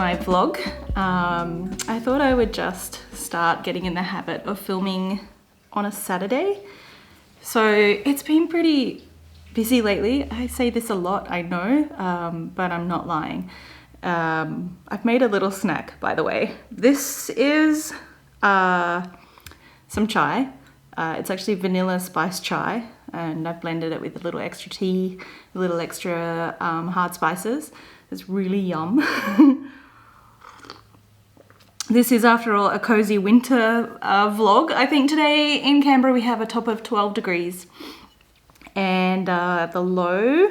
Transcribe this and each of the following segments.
my vlog. I thought I would just start getting in the habit of filming on a Saturday. So it's been pretty busy lately. I say this a lot, I know, but I'm not lying. I've made a little snack, by the way. This is some chai. It's actually vanilla spiced chai, and I've blended it with a little extra tea, a little extra hard spices. It's really yum. This is, after all, a cozy winter vlog. I think today in Canberra we have a top of 12 degrees. And the low,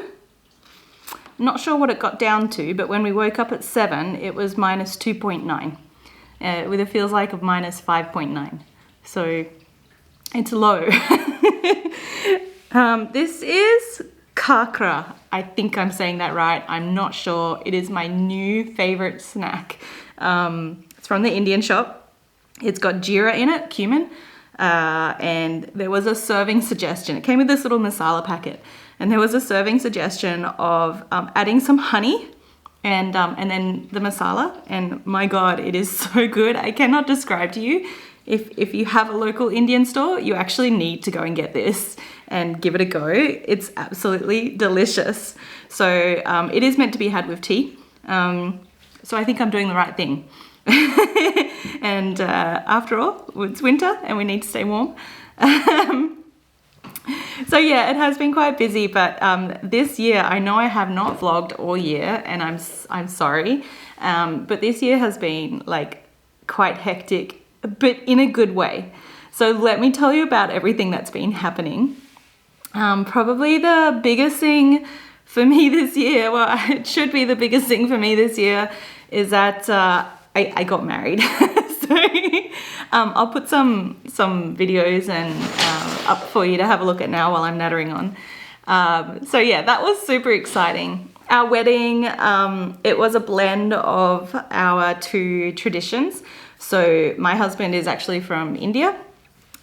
I'm not sure what it got down to, but when we woke up at 7, it was minus 2.9, with a feels like of minus 5.9. So it's low. This is kakra. I think I'm saying that right. I'm not sure. It is my new favorite snack. It's from the Indian shop. It's got jeera in it, cumin. And there was a serving suggestion. It came with this little masala packet, and there was a serving suggestion of adding some honey and then the masala. And my God, it is so good. I cannot describe to you. If you have a local Indian store, you actually need to go and get this and give it a go. It's absolutely delicious. So it is meant to be had with tea. So I think I'm doing the right thing. And after all, it's winter and we need to stay warm. So yeah, it has been quite busy, but this year, I know I have not vlogged all year, and I'm sorry, but this year has been like quite hectic, but in a good way. So let me tell you about everything that's been happening. Probably the biggest thing for me this year, well, it should be the biggest thing for me this year, is that I got married. So I'll put some videos and up for you to have a look at now while I'm nattering on. So yeah, that was super exciting. Our wedding, it was a blend of our two traditions. So my husband is actually from India,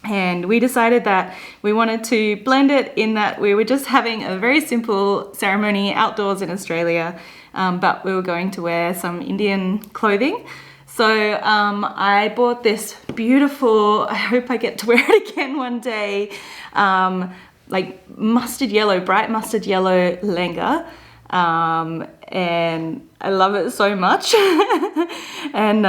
and we decided that we wanted to blend it in that we were just having a very simple ceremony outdoors in Australia, but we were going to wear some Indian clothing. So I bought this beautiful, I hope I get to wear it again one day, like mustard yellow, bright mustard yellow lehenga. And I love it so much. And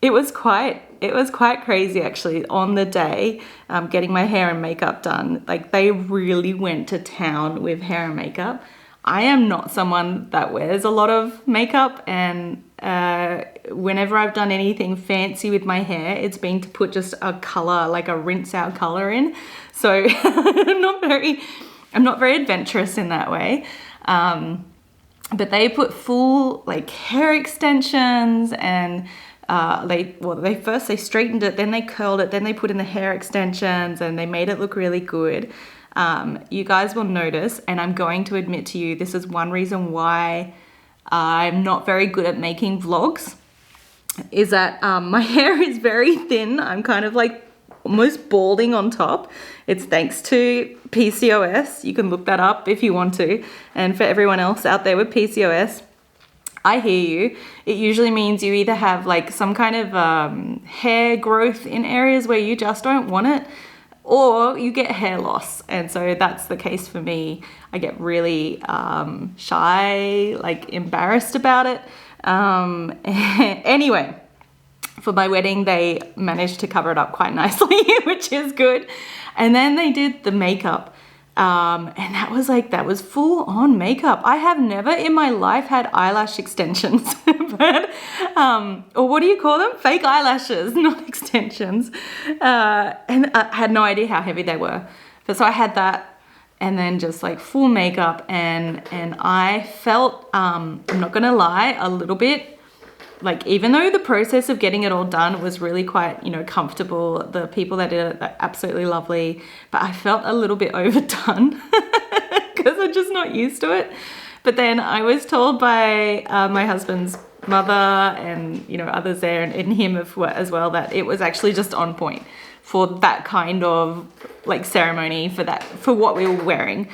it was quite crazy actually on the day, getting my hair and makeup done. Like, they really went to town with hair and makeup. I am not someone that wears a lot of makeup, and whenever I've done anything fancy with my hair, it's been to put just a color, like a rinse out color in. So I'm not very adventurous in that way. But they put full like hair extensions, and they straightened it, then they curled it, then they put in the hair extensions, and they made it look really good. You guys will notice, and I'm going to admit to you, this is one reason why I'm not very good at making vlogs, is that my hair is very thin. I'm kind of like almost balding on top. It's thanks to PCOS. You can look that up if you want to. And for everyone else out there with PCOS, I hear you. It usually means you either have like some kind of hair growth in areas where you just don't want it, or you get hair loss. And so that's the case for me. I get really shy, like embarrassed about it. Anyway, for my wedding, they managed to cover it up quite nicely, which is good. And then they did the makeup. And that was full on makeup. I have never in my life had eyelash extensions, but, or what do you call them? Fake eyelashes, not extensions. And I had no idea how heavy they were. But so I had that, and then just like full makeup, and I felt, I'm not gonna lie, a little bit, like, even though the process of getting it all done was really quite, comfortable, the people that did it are absolutely lovely, but I felt a little bit overdone because I'm just not used to it. But then I was told by my husband's mother and, others there and him as well, that it was actually just on point for that kind of like ceremony, for what we were wearing.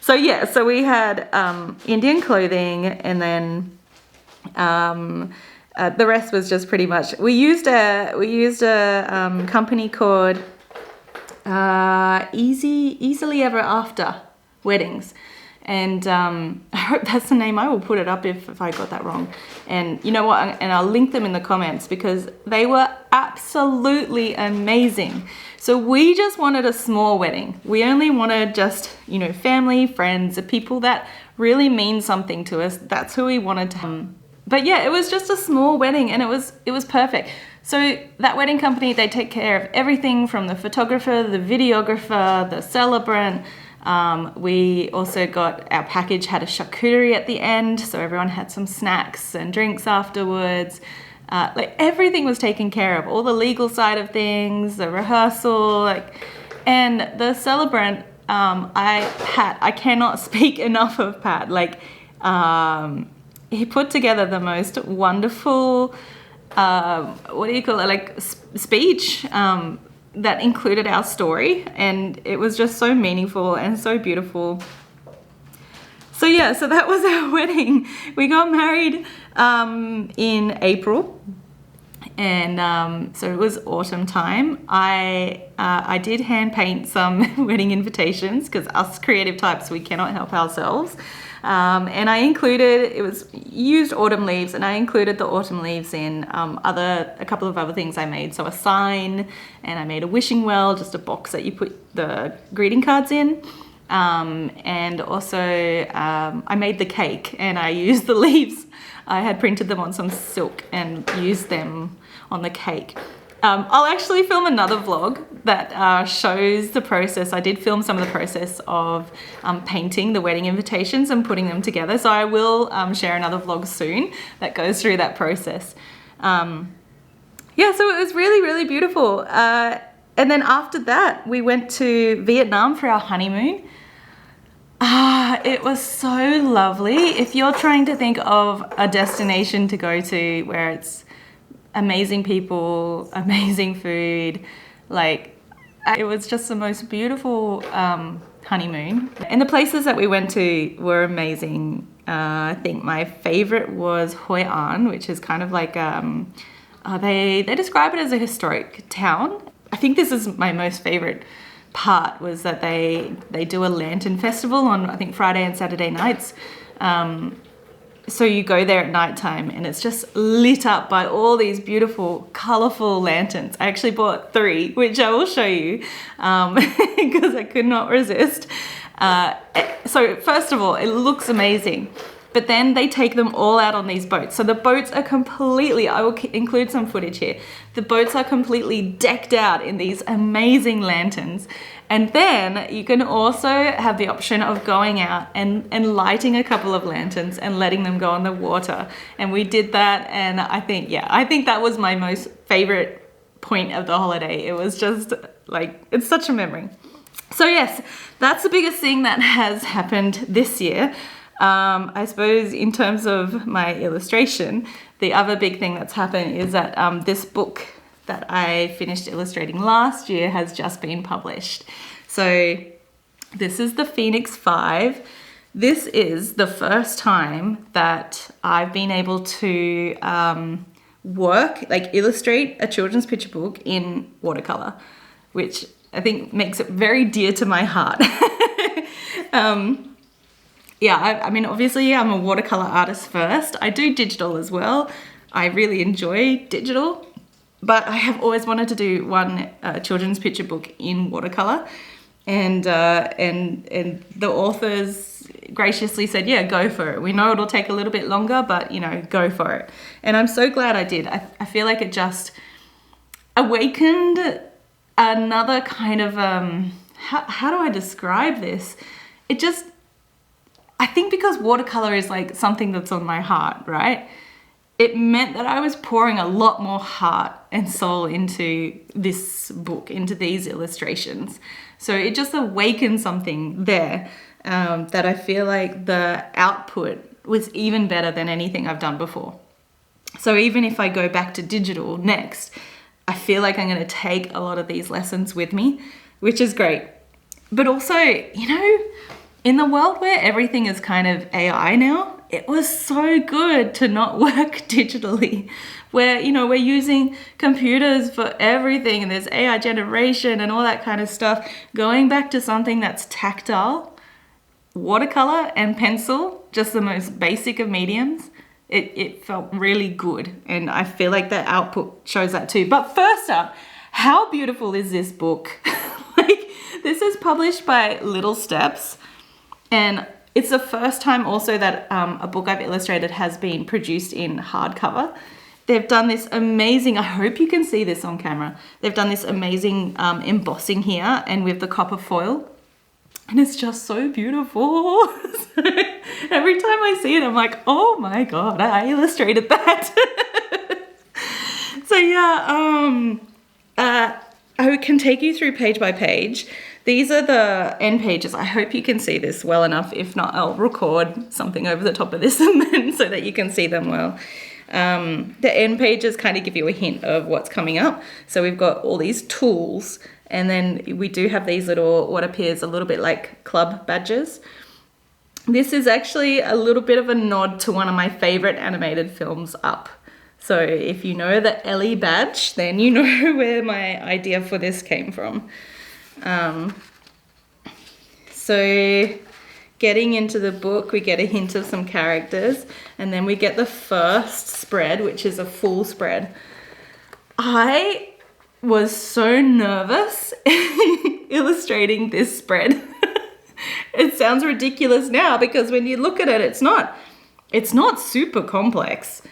So we had Indian clothing, and then The rest was just pretty much, we used a company called Easily Ever After Weddings. And I hope that's the name. I will put it up if I got that wrong. And you know what? And I'll link them in the comments because they were absolutely amazing. So we just wanted a small wedding. We only wanted just, you know, family, friends, the people that really mean something to us. That's who we wanted to. But yeah, it was just a small wedding, and it was perfect. So that wedding company, they take care of everything from the photographer, the videographer, the celebrant. We also got, our package had a charcuterie at the end, so everyone had some snacks and drinks afterwards. Like everything was taken care of, all the legal side of things, the rehearsal, and the celebrant, I cannot speak enough of Pat. He put together the most wonderful, what do you call it, speech, that included our story, and it was just so meaningful and so beautiful. So yeah, so that was our wedding. We got married in April, and so it was autumn time. I did hand paint some wedding invitations because us creative types, we cannot help ourselves. And I used autumn leaves, and I included the autumn leaves in a couple of other things I made. So a sign, and I made a wishing well, just a box that you put the greeting cards in. And also I made the cake, and I used the leaves. I had printed them on some silk and used them on the cake. I'll actually film another vlog that shows the process. I did film some of the process of painting the wedding invitations and putting them together. So I will share another vlog soon that goes through that process. Yeah, so it was really, really beautiful. And then after that, we went to Vietnam for our honeymoon. It was so lovely. If you're trying to think of a destination to go to where it's amazing people, amazing food, it was just the most beautiful honeymoon. And the places that we went to were amazing. I think my favorite was Hoi An, which is kind of like, they describe it as a historic town. I think this is my most favorite part, was that they do a lantern festival on, I think, Friday and Saturday nights. So you go there at nighttime, and it's just lit up by all these beautiful, colorful lanterns. I actually bought 3, which I will show you, because I could not resist. So first of all, it looks amazing. But then they take them all out on these boats. So the boats are completely, I will include some footage here. The boats are completely decked out in these amazing lanterns. And then you can also have the option of going out and lighting a couple of lanterns and letting them go on the water. And we did that, and I think that was my most favorite point of the holiday. It was just it's such a memory. So yes, that's the biggest thing that has happened this year. I suppose in terms of my illustration, the other big thing that's happened is that this book that I finished illustrating last year has just been published. So this is the Phoenix 5. This is the first time that I've been able to illustrate a children's picture book in watercolor, which I think makes it very dear to my heart. Yeah, I mean, obviously I'm a watercolor artist first. I do digital as well. I really enjoy digital, but I have always wanted to do one children's picture book in watercolor, and the authors graciously said, yeah, go for it. We know it'll take a little bit longer, but go for it. And I'm so glad I did. I feel like it just awakened another kind of, how do I describe this? I think because watercolor is something that's on my heart, right? It meant that I was pouring a lot more heart and soul into this book, into these illustrations. So it just awakened something there, that I feel like the output was even better than anything I've done before. So even if I go back to digital next, I feel like I'm going to take a lot of these lessons with me, which is great. But also, in the world where everything is kind of AI now, it was so good to not work digitally, where, you know, we're using computers for everything and there's AI generation and all that kind of stuff. Going back to something that's tactile, watercolor and pencil, just the most basic of mediums, it felt really good. And I feel like the output shows that too. But first up, how beautiful is this book? Like, this is published by Little Steps, and it's the first time also that a book I've illustrated has been produced in hardcover. They've done this amazing, I hope you can see this on camera, they've done this amazing embossing here and with the copper foil. And it's just so beautiful. So every time I see it, I'm like, oh my God, I illustrated that. So yeah, I can take you through page by page. These are the end pages. I hope you can see this well enough. If not, I'll record something over the top of this and then so that you can see them well. The end pages kind of give you a hint of what's coming up. So we've got all these tools, and then we do have these little, what appears a little bit like club badges. This is actually a little bit of a nod to one of my favorite animated films, Up. So if you know the Ellie badge, then you know where my idea for this came from. So getting into the book, we get a hint of some characters, and then we get the first spread, which is a full spread. I was so nervous illustrating this spread. It sounds ridiculous now because when you look at it, it's not super complex.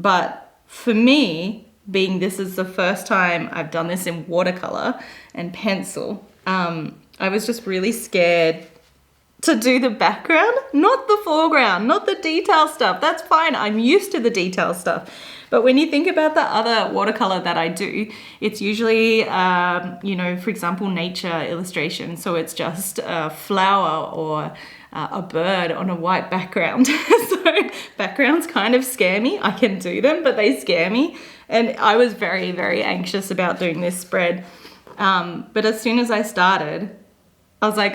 But for me, being this is the first time I've done this in watercolor and pencil, I was just really scared to do the background, not the foreground, not the detail stuff. That's fine. I'm used to the detail stuff. But when you think about the other watercolor that I do, it's usually, you know, for example, nature illustration. So it's just a flower or a bird on a white background. So backgrounds kind of scare me. I can do them, but they scare me. And I was very, very anxious about doing this spread. But as soon as I started, I was like,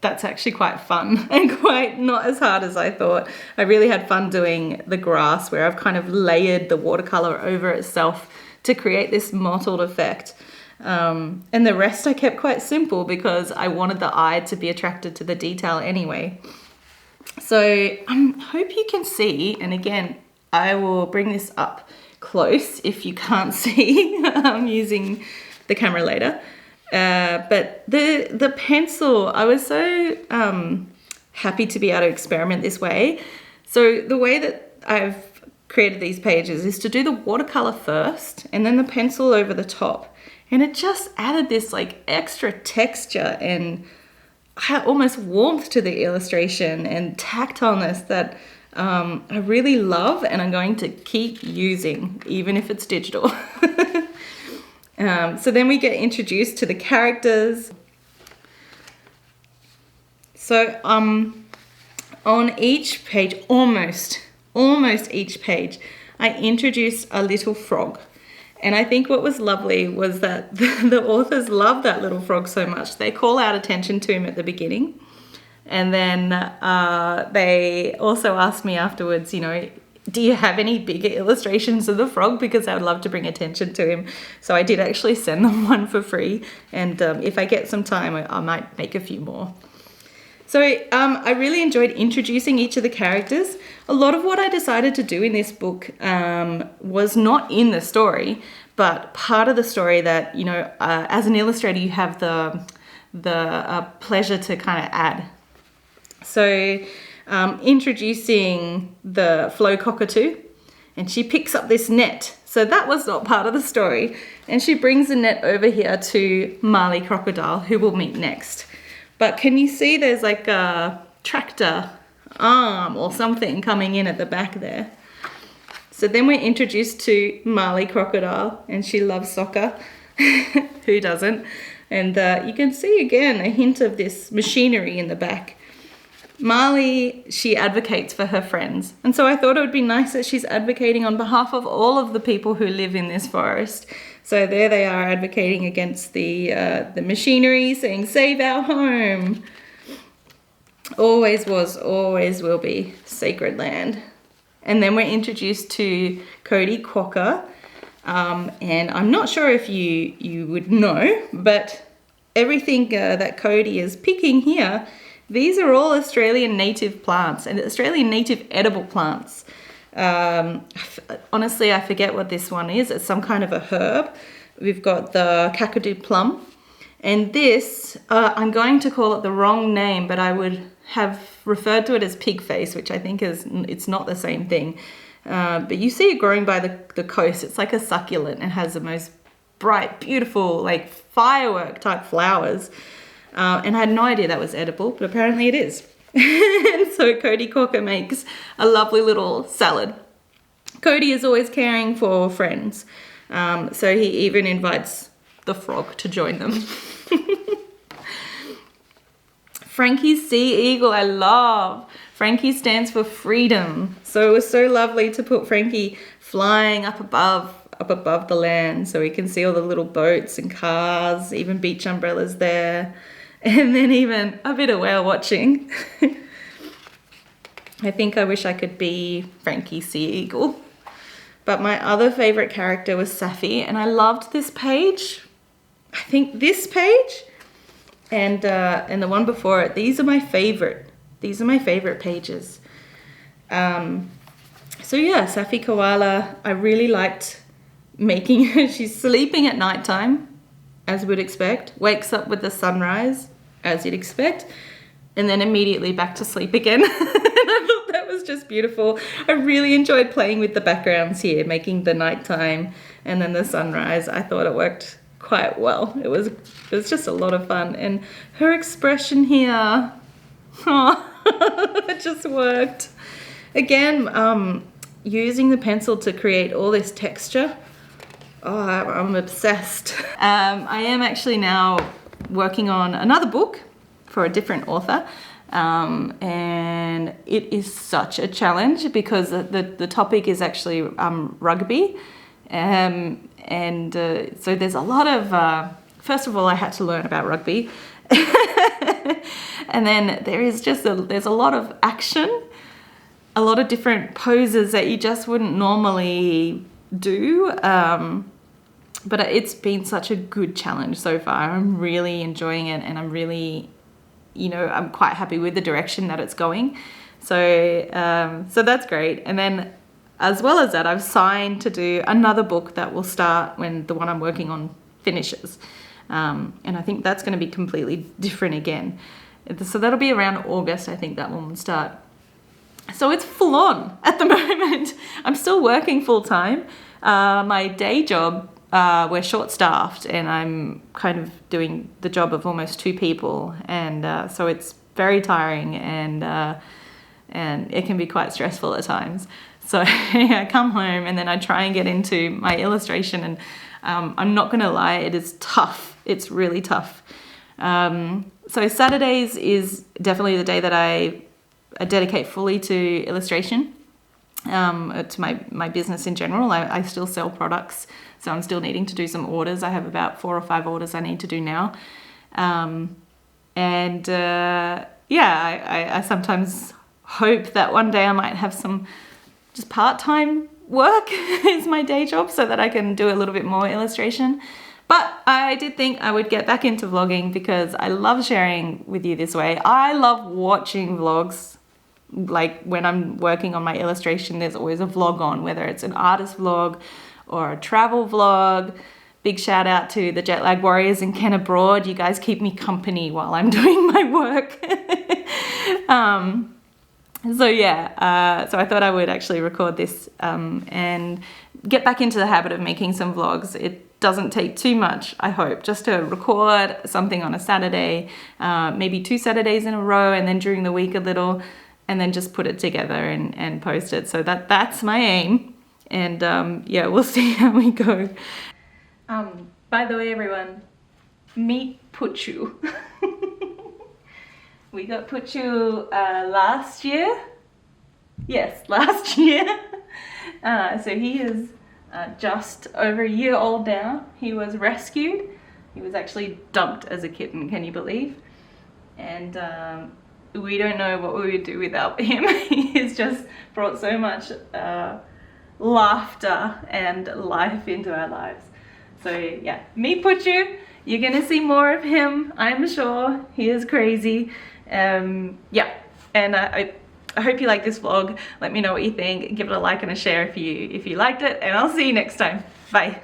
that's actually quite fun and quite not as hard as I thought. I really had fun doing the grass where I've kind of layered the watercolor over itself to create this mottled effect. And the rest I kept quite simple because I wanted the eye to be attracted to the detail anyway. So I hope you can see, and again, I will bring this up close if you can't see. I'm using the camera later. But the pencil, I was so happy to be able to experiment this way. So the way that I've created these pages is to do the watercolor first and then the pencil over the top. And it just added this like extra texture and almost warmth to the illustration and tactileness that I really love and I'm going to keep using, even if it's digital. So then we get introduced to the characters. So on each page, almost each page, I introduced a little frog. And I think what was lovely was that the authors love that little frog so much. They call out attention to him at the beginning. And then they also asked me afterwards, you know, do you have any bigger illustrations of the frog? Because I would love to bring attention to him. So I did actually send them one for free. And if I get some time, I might make a few more. So I really enjoyed introducing each of the characters. A lot of what I decided to do in this book was not in the story, but part of the story that, you know, as an illustrator, you have the pleasure to kind of add. So introducing the Flo cockatoo, and she picks up this net. So that was not part of the story. And she brings the net over here to Marley Crocodile, who we'll meet next. But can you see there's like a tractor arm or something coming in at the back there? So then we're introduced to Marley Crocodile, and she loves soccer. Who doesn't? And you can see again a hint of this machinery in the back. Marley, she advocates for her friends. And so I thought it would be nice that she's advocating on behalf of all of the people who live in this forest. So there they are advocating against the machinery, saying, save our home. Always was, always will be sacred land. And then we're introduced to Cody Quokka. And I'm not sure if you would know, but everything that Cody is picking here, these are all Australian native plants and Australian native edible plants. Honestly, I forget what this one is. It's some kind of a herb. We've got the Kakadu plum. And this, I'm going to call it the wrong name, but I would have referred to it as pig face, which I think it's not the same thing. But you see it growing by the coast. It's like a succulent. It has the most bright, beautiful, like firework type flowers. And I had no idea that was edible, but apparently it is. And so Cody Quokka makes a lovely little salad. Cody is always caring for friends. So he even invites the frog to join them. Frankie's sea eagle, I love. Frankie stands for freedom. So it was so lovely to put Frankie flying up above the land so he can see all the little boats and cars, even beach umbrellas there. And then even a bit of whale watching. I think I wish I could be Frankie's sea eagle. But my other favorite character was Safi, and I loved this page. I think this page and the one before it. These are my favorite. These are my favorite pages. So yeah, Safi Koala, I really liked making her. She's sleeping at nighttime, as we'd expect. Wakes up with the sunrise, as you'd expect. And then immediately back to sleep again. And I thought that was just beautiful. I really enjoyed playing with the backgrounds here, making the nighttime and then the sunrise. I thought it worked quite well. It was just a lot of fun. And her expression here, it just worked. Again, using the pencil to create all this texture. Oh, I'm obsessed. I am actually now working on another book for a different author, and it is such a challenge because the topic is actually rugby, and so there's a lot of first of all I had to learn about rugby, and then there's a lot of action, a lot of different poses that you just wouldn't normally do. But it's been such a good challenge so far. I'm really enjoying it, and I'm really, I'm quite happy with the direction that it's going. So that's great. And then as well as that, I've signed to do another book that will start when the one I'm working on finishes. And I think that's going to be completely different again. So that'll be around August, I think that one will start. So it's full on at the moment. I'm still working full time. My day job, we're short-staffed, and I'm kind of doing the job of almost 2 people, and so it's very tiring, and it can be quite stressful at times. So I come home and then I try and get into my illustration, and I'm not going to lie, it is tough. It's really tough. So Saturdays is definitely the day that I dedicate fully to illustration. To my business in general. I still sell products, so I'm still needing to do some orders. I have about 4 or 5 orders I need to do now. I sometimes hope that one day I might have some just part-time work is my day job so that I can do a little bit more illustration. But I did think I would get back into vlogging because I love sharing with you this way. I love watching vlogs. Like when I'm working on my illustration, there's always a vlog on, whether it's an artist vlog or a travel vlog. Big shout out to the Jet Lag Warriors in Ken Abroad. You guys keep me company while I'm doing my work. So I thought I would actually record this and get back into the habit of making some vlogs. It doesn't take too much, I hope, just to record something on a Saturday, maybe 2 Saturdays in a row, and then during the week a little, and then just put it together and post it. So that's my aim. And we'll see how we go. By the way, everyone, meet Puchu. We got Puchu last year. Yes, last year. So he is just over a year old now. He was rescued. He was actually dumped as a kitten, can you believe? And we don't know what we would do without him. He's just brought so much laughter and life into our lives. So yeah, me Puchu, you're gonna see more of him, I'm sure. He is crazy. Yeah, and I hope you like this vlog. Let me know what you think. Give it a like and a share if you liked it, and I'll see you next time. Bye.